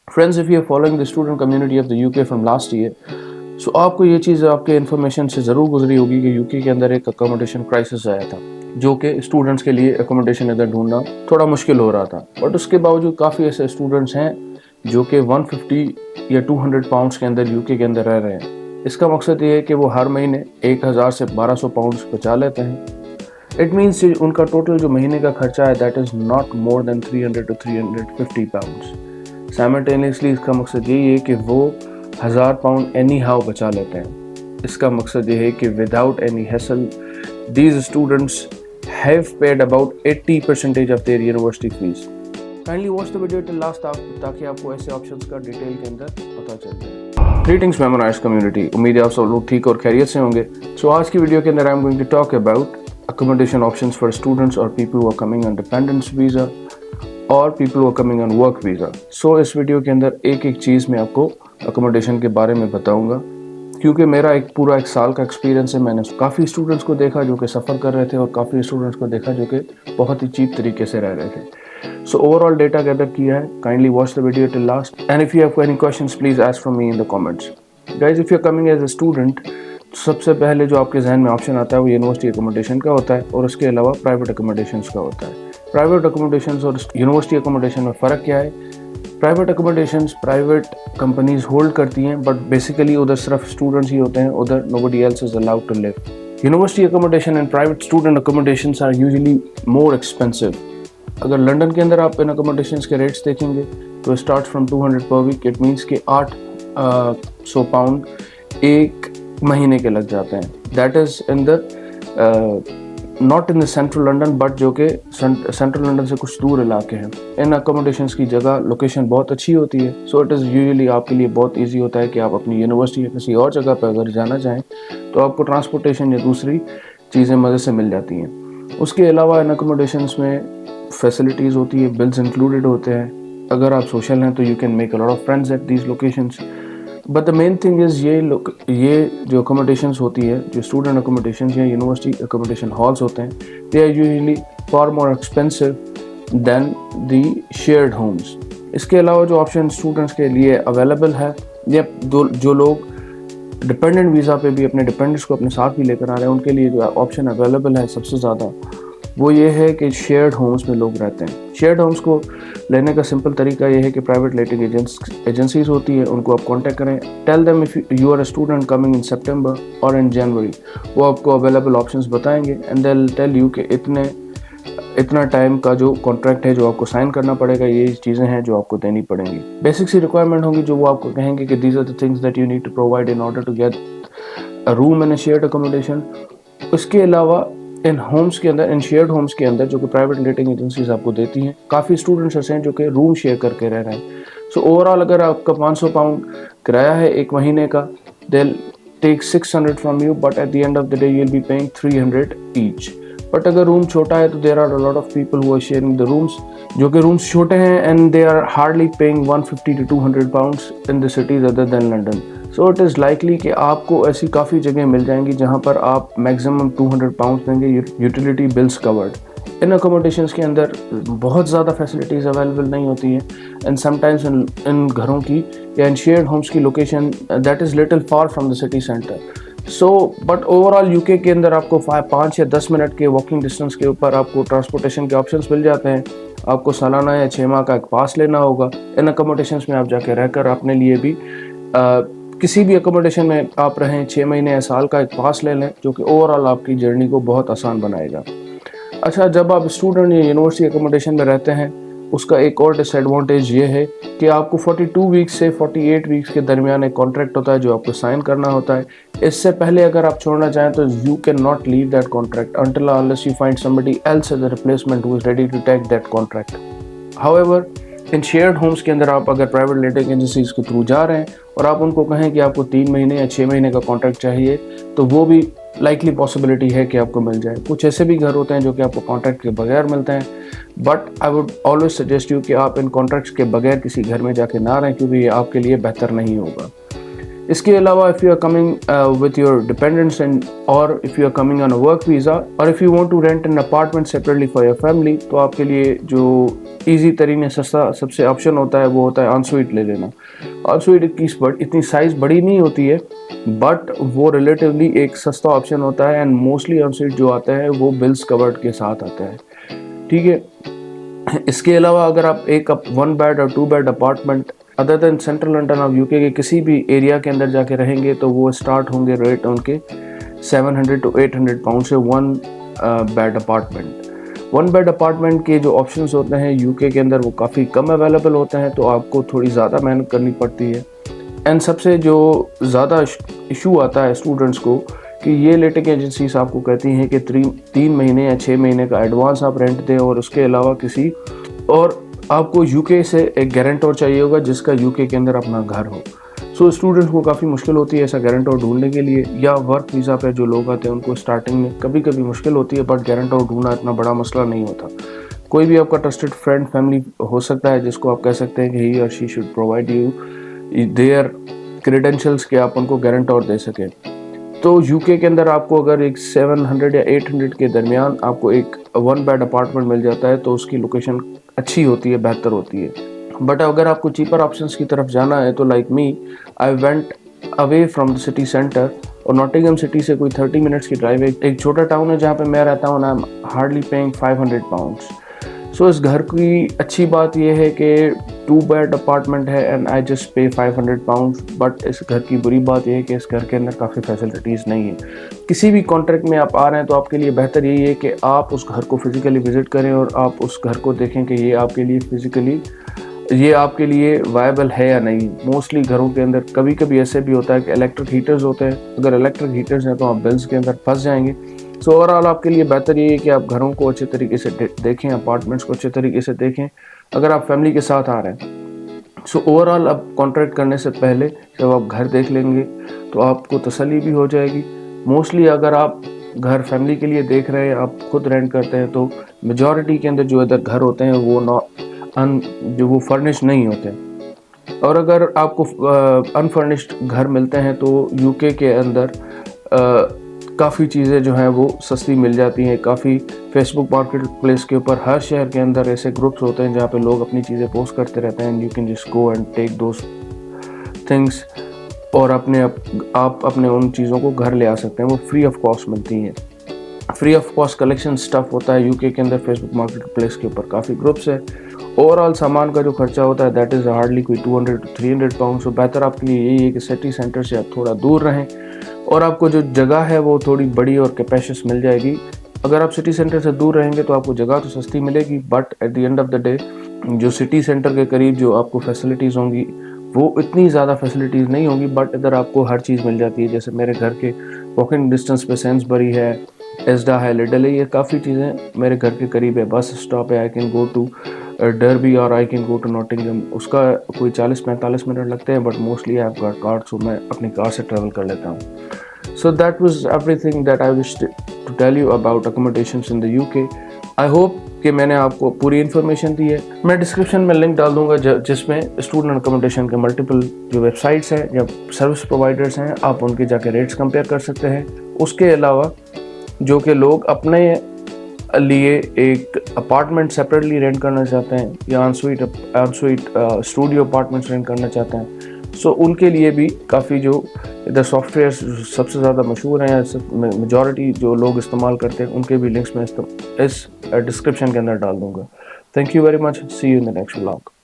Friends, if you are following the student community of the UK from last year, so आपको ये चीज़ आपके information से ज़रूर गुजरी होगी कि यूके के अंदर एक अकोमोडेशन क्राइसिस आया था, जो कि स्टूडेंट्स के लिए अकोमोडेशन इधर ढूंढना थोड़ा मुश्किल हो रहा था। बट उसके बावजूद काफ़ी ऐसे स्टूडेंट्स हैं जो कि 150 या 200 पाउंड्स के अंदर यूके के अंदर रह रहे हैं। इसका मकसद ये है कि वो हर महीने 1000 से 1200 पाउंड्स बचा लेते हैं। इट मीन्स उनका टोटल जो महीने का खर्चा है that is not more than 300 to 350 pounds. Simultaneously इसका मकसद यही है कि वो 1000 पाउंड एनी हाउ बचा लेते हैं। इसका मकसद ये है कि without any hassle these students have paid about 80% of their university fees. Kindly watch the video till last ताकि आपको ऐसे ऑप्शंस का डिटेल के अंदर पता चल जाए। ग्रीटिंग्स मेमोराइज कम्युनिटी, उम्मीद है आप सब लोग ठीक और खैरियत से होंगे। सो आज की वीडियो के अंदर I am going to talk about accommodation options for students or people who are coming on dependence visa और people who are coming on work visa। So इस वीडियो के अंदर एक एक चीज़ मैं आपको accommodation के बारे में बताऊंगा, क्योंकि मेरा पूरा एक साल का एक्सपीरियंस है। मैंने काफ़ी स्टूडेंट्स को देखा जो कि सफ़र कर रहे थे और काफ़ी स्टूडेंट्स को देखा जो कि बहुत ही चीप तरीके से रह रहे थे। सो ओवरऑल डेटा गैदर किया है। Kindly watch the video till last and if you have any questions please ask from me in the comments. Guys, if you are coming as a student, सबसे पहले जो आपके जहन में option आता है वो यूनिवर्सिटी अकोमोडेशन का होता है और उसके अलावा प्राइवेट अकोमोडेशंस का होता है। प्राइवेट अकोमोडेशंस और यूनिवर्सिटी अकोमोडेशन में फ़र्क क्या है? Private accommodations private companies hold करती हैं, बट बेसिकली उधर सिर्फ स्टूडेंट्स ही होते हैं, उधर nobody else is allowed to live. University accommodation and private student accommodations are usually more expensive. अगर लंदन के अंदर आप इन अकोमोडेशंस के रेट्स देखेंगे तो स्टार्ट फ्रॉम 200 पर वीक। इट मीन्स कि 800 पाउंड एक महीने के लग जाते हैं। That is in the not in the central London, but जो कि सेंट्रल लंदन से कुछ दूर इलाके हैं। इन अकोमोडेशंस की जगह लोकेशन बहुत अच्छी होती है। सो इट इज़ यूजुअली आपके लिए बहुत इजी होता है कि आप अपनी यूनिवर्सिटी या किसी और जगह पर अगर जाना चाहें तो आपको ट्रांसपोर्टेशन या दूसरी चीज़ें मज़े से मिल जाती हैं। उसके अलावा इन अकोमोडेशंस में फैसिलिटीज़ होती है, बिल्स इंक्लूडेड होते हैं। अगर आप सोशल हैं तो you can make a lot of friends at these locations. But the main thing is ये जो अकोमोडेशंस होती है, जो स्टूडेंट अकोमोडेशंस या यूनिवर्सिटी अकोमोडेशन हॉल्स होते हैं, they are usually far more expensive than the shared homes. इसके अलावा जो ऑप्शन स्टूडेंट्स के लिए अवेलेबल है, या जो लोग डिपेंडेंट वीज़ा पे भी अपने डिपेंडेंट्स को अपने साथ भी लेकर आ रहे हैं, उनके लिए जो ऑप्शन अवेलेबल है सबसे ज़्यादा वो ये है कि शेयर्ड होम्स में लोग रहते हैं। शेयर्ड होम्स को लेने का सिंपल तरीका ये है कि प्राइवेट लेटिंग एजेंसीज होती है, उनको आप कांटेक्ट करें। Tell them if you are a student coming in September और इन जनवरी, वो आपको अवेलेबल ऑप्शंस बताएंगे and they will tell you कि इतना टाइम का जो कॉन्ट्रैक्ट है जो आपको साइन करना पड़ेगा, ये चीज़ें हैं जो आपको देनी पड़ेंगी। बेसिक सी रिक्वायरमेंट होंगी जो वो आपको कहेंगे कि these are the things that you need to provide in order to get a room in a shared accommodation. उसके अलावा इन होम्स के अंदर, इन शेयर्ड होम्स के अंदर जो कि प्राइवेट लेटिंग एजेंसीज आपको देती हैं, काफ़ी स्टूडेंट्स ऐसे हैं जो कि रूम शेयर करके रह रहे हैं। सो ओवरऑल अगर आपका 500 पाउंड किराया है एक महीने का, they take 600 from you, but at the end of the day you will be paying 300 each. But अगर रूम छोटा है तो there are a lot of people who are sharing the rooms, जो कि रूम्स छोटे हैं and they are hardly paying 150 to 200 pounds in the cities other than London. So it is likely कि आपको ऐसी काफ़ी जगह मिल जाएंगी जहाँ पर आप मैक्सिमम 200 पाउंड देंगे, यूटिलिटी बिल्स कवर्ड। इन अकोमोडेशंस के अंदर बहुत ज़्यादा फैसिलिटीज़ अवेलेबल नहीं होती हैं एंड समटाइम्स इन घरों की या इन शेयर्ड होम्स की location that is little far from the city centre. So but overall UK के अंदर आपको 5 या 10 मिनट के वॉकिंग डिस्टेंस के ऊपर आपको ट्रांसपोर्टेशन के ऑप्शंस मिल जाते हैं। आपको सालाना या 6 माह का एक पास लेना होगा। इन अकोमोडेशंस में आप जाके रहकर अपने लिए भी किसी भी अकोमोडेशन में आप रहें 6 महीने या साल का एक पास ले लें, जो कि ओवरऑल आपकी जर्नी को बहुत आसान बनाएगा। अच्छा, जब आप स्टूडेंट या यूनिवर्सिटी अकोमोडेशन में रहते हैं, उसका एक और डिसएडवांटेज ये है कि आपको 42 वीक्स से 48 वीक्स के दरमियान एक कॉन्ट्रैक्ट होता है जो आपको साइन करना होता है। इससे पहले अगर आप छोड़ना चाहें तो you can not leave that contract until unless you find somebody else as a replacement who is ready to take that contract. However, इन शेयर्ड होम्स के अंदर आप अगर प्राइवेट लेटिंग एजेंसीज के थ्रू जा रहे हैं और आप उनको कहें कि आपको 3 महीने या 6 महीने का कॉन्ट्रैक्ट चाहिए, तो वो भी लाइकली पॉसिबिलिटी है कि आपको मिल जाए। कुछ ऐसे भी घर होते हैं जो कि आपको कॉन्ट्रैक्ट के बगैर मिलते हैं, but I would always suggest you कि आप इन कॉन्ट्रैक्ट्स के बगैर किसी घर में जाके ना रहें, क्योंकि ये आपके लिए बेहतर नहीं होगा। اس کے علاوہ if you are coming with your dependents and or if you are coming on a work visa or if you want to rent an apartment separately for your family, تو آپ کے لیے جو ایزی ترین سستا سب سے آپشن ہوتا ہے وہ ہوتا ہے انسویٹ لے لینا. انسویٹ کی اتنی سائز بڑی نہیں ہوتی ہے بٹ وہ ریلیٹیولی ایک سستا آپشن ہوتا ہے اینڈ موسٹلی انسویٹ جو آتا ہے وہ بلز کورڈ کے ساتھ آتا ہے. ٹھیک ہے. اس کے علاوہ اگر آپ ایک 1 بیڈ اور 2 bed apartment other than central London of UK کے کسی بھی ایریا کے اندر جا کے رہیں گے تو وہ اسٹارٹ ہوں گے ریٹ ان کے 700 to 800 پاؤنڈ سے 1 بیڈ اپارٹمنٹ. 1 بیڈ اپارٹمنٹ کے جو آپشنس ہوتے ہیں UK کے اندر وہ کافی کم اویلیبل ہوتے ہیں تو آپ کو تھوڑی زیادہ محنت کرنی پڑتی ہے. اینڈ سب سے جو زیادہ ایشو آتا ہے اسٹوڈنٹس کو کہ یہ لیٹنگ ایجنسیز آپ کو کہتی ہیں کہ 3 مہینے یا 6 مہینے کا ایڈوانس آپ رینٹ دیں اور اس کے علاوہ کسی اور آپ کو UK سے ایک گارنٹور چاہیے ہوگا جس کا UK کے اندر اپنا گھر ہو. سو اسٹوڈنٹس کو کافی مشکل ہوتی ہے ایسا گارنٹور ڈھونڈنے کے لیے, یا ورک ویزا پہ جو لوگ آتے ہیں ان کو اسٹارٹنگ میں کبھی کبھی مشکل ہوتی ہے بٹ گارنٹور ڈھونڈنا اتنا بڑا مسئلہ نہیں ہوتا. کوئی بھی آپ کا ٹرسٹڈ فرینڈ فیملی ہو سکتا ہے جس کو آپ کہہ سکتے ہیں کہ ہی اور she should provide you their credentials کہ آپ ان کو گارنٹور دے سکیں. تو UK کے اندر آپ کو اگر ایک 700 یا 800 کے درمیان آپ کو ایک 1 بیڈ اپارٹمنٹ مل جاتا ہے تو اس کی لوکیشن اچھی ہوتی ہے, بہتر ہوتی ہے. بٹ اگر آپ کو چیپر آپشنس کی طرف جانا ہے تو like me I went away from the city centre, اور نوٹنگھم سٹی سے کوئی 30 منٹس کی ڈرائیو ہے. ایک چھوٹا ٹاؤن ہے جہاں پہ میں رہتا ہوں, I am hardly paying 500 pounds. So اس گھر کی اچھی بات یہ ہے کہ 2 بیڈ اپارٹمنٹ ہے and I just pay 500 pounds. But اس گھر کی بری بات یہ ہے کہ اس گھر کے اندر کافی فیسلٹیز نہیں ہیں. کسی بھی کانٹریکٹ میں آپ آ رہے ہیں تو آپ کے لیے بہتر یہی ہے کہ آپ اس گھر کو فزیکلی وزٹ کریں اور آپ اس گھر کو دیکھیں کہ یہ آپ کے لیے فزیکلی یہ آپ کے لیے وائبل ہے یا نہیں. موسٹلی گھروں کے اندر کبھی کبھی ایسے بھی ہوتا ہے کہ الیکٹرک ہیٹرز ہوتے ہیں, اگر الیکٹرک ہیٹرز ہیں تو آپ بلز کے اندر پھنس جائیں گے. سو اوور آل آپ کے لیے بہتر یہ ہے کہ آپ گھروں کو اچھے طریقے سے دیکھیں, اپارٹمنٹس کو اچھے طریقے سے دیکھیں اگر آپ فیملی کے ساتھ آ رہے ہیں. سو اوور آل اب کانٹریکٹ کرنے سے پہلے جب آپ گھر دیکھ لیں گے تو آپ کو تسلی بھی ہو جائے گی. موسٹلی اگر آپ گھر فیملی کے لیے دیکھ رہے ہیں, آپ خود رینٹ کرتے ہیں, تو میجورٹی کے اندر جو ادھر گھر ہوتے ہیں وہ فرنش نہیں ہوتے. اور اگر آپ کو انفرنشڈ گھر ملتے ہیں تو UK کے اندر کافی چیزیں جو ہیں وہ سستی مل جاتی ہیں. کافی فیس بک مارکیٹ پلیس کے اوپر ہر شہر کے اندر ایسے گروپس ہوتے ہیں جہاں پہ لوگ اپنی چیزیں پوسٹ کرتے رہتے ہیں. You can just go and take those things اور آپ اپنے ان چیزوں کو گھر لے آ سکتے ہیں. وہ فری آف کاسٹ ملتی ہیں. Free of cost collection stuff ہوتا ہے UK کے اندر. فیس بک مارکیٹ پلیس کے اوپر کافی گروپس ہیں. اوور آل سامان کا جو خرچہ ہوتا ہے دیٹ از ہارڈلی کوئی 200 to 300 پاؤنڈ. سو بہتر آپ کے لیے یہی ہے کہ سٹی سینٹر سے آپ تھوڑا دور رہیں اور آپ کو جو جگہ ہے وہ تھوڑی بڑی اور کیپیشس مل جائے گی. اگر آپ سٹی سینٹر سے دور رہیں گے تو آپ کو جگہ تو سستی ملے گی but at the end of the day جو سٹی سینٹر کے قریب جو آپ کو فیسلٹیز ہوں گی وہ اتنی زیادہ فیسلٹیز نہیں ہوں گی. بٹ ادھر آپ کو ہر چیز مل جاتی ہے. جیسے میرے گھر کے واکنگ ڈسٹینس پہ سینسبری ہے, ایسڈا ہے, لڈل ہے, یہ کافی چیزیں میرے گھر کے قریب ہے. بس اسٹاپ ہے, I can go to Derby اور آئی کین گو ٹو نوٹنگھم. اس کا کوئی 40-45 منٹ لگتے ہیں but mostly I have got car, so میں اپنی کار سے ٹریول کر لیتا ہوں. So that was everything that I wished to tell you about accommodations in the UK. I hope کہ میں نے آپ کو پوری انفارمیشن دی ہے. میں ڈسکرپشن میں لنک ڈال دوں گا جس میں اسٹوڈنٹ اکوموڈیشن کے ملٹیپل جو ویب سائٹس ہیں یا سروس پرووائڈرس ہیں آپ ان کے جا کے ریٹس کمپیئر کر سکتے ہیں. اس کے علاوہ جو کہ لوگ اپنے لیے ایک اپارٹمنٹ سیپریٹلی رینٹ کرنا چاہتے ہیں یا آن سویٹ اسٹوڈیو اپارٹمنٹس رینٹ کرنا چاہتے ہیں, سو ان کے لیے بھی کافی جو ادھر سافٹ ویئر سب سے زیادہ مشہور ہیں, میجورٹی جو لوگ استعمال کرتے ہیں ان کے بھی لنکس میں اس ڈسکرپشن کے اندر ڈال دوں گا. Thank you very much. See you in the next vlog.